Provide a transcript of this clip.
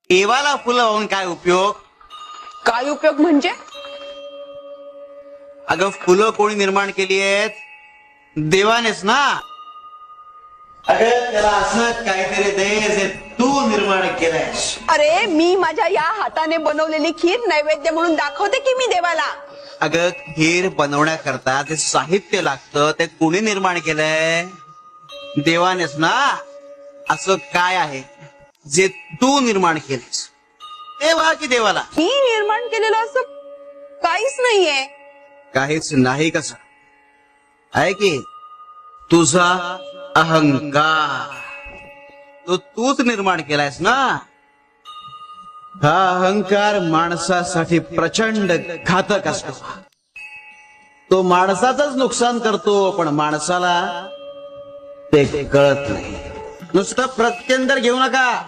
देवाला फुलं वाहून काय उपयोग? काय उपयोग म्हणजे? अगं फुलं कोणी निर्माण केली आहेत? देवानेच ना. अगं त्याला असं काहीतरी दे जे तू निर्माण केलंयस. अरे मी माझ्या या हाताने बनवलेली खीर नैवेद्य म्हणून दाखवते की मी देवाला. अगं खीर बनवण्याकरता जे साहित्य लागतं ते कोणी निर्माण केलंय? देवानेच ना. असं काय आहे जे तू निर्माण केलंस? देवा की देवाला? मी निर्माण केलेलं असं काहीच नाहीये. काहीच नाही कसं आहे की तुझा अहंकार तो तूच निर्माण केलायस ना. हा अहंकार माणसासाठी प्रचंड घातक असतो. तो माणसाचंच नुकसान करतो पण माणसाला ते कळत नाही. नुसतं प्रत्यंतर घेऊ नका.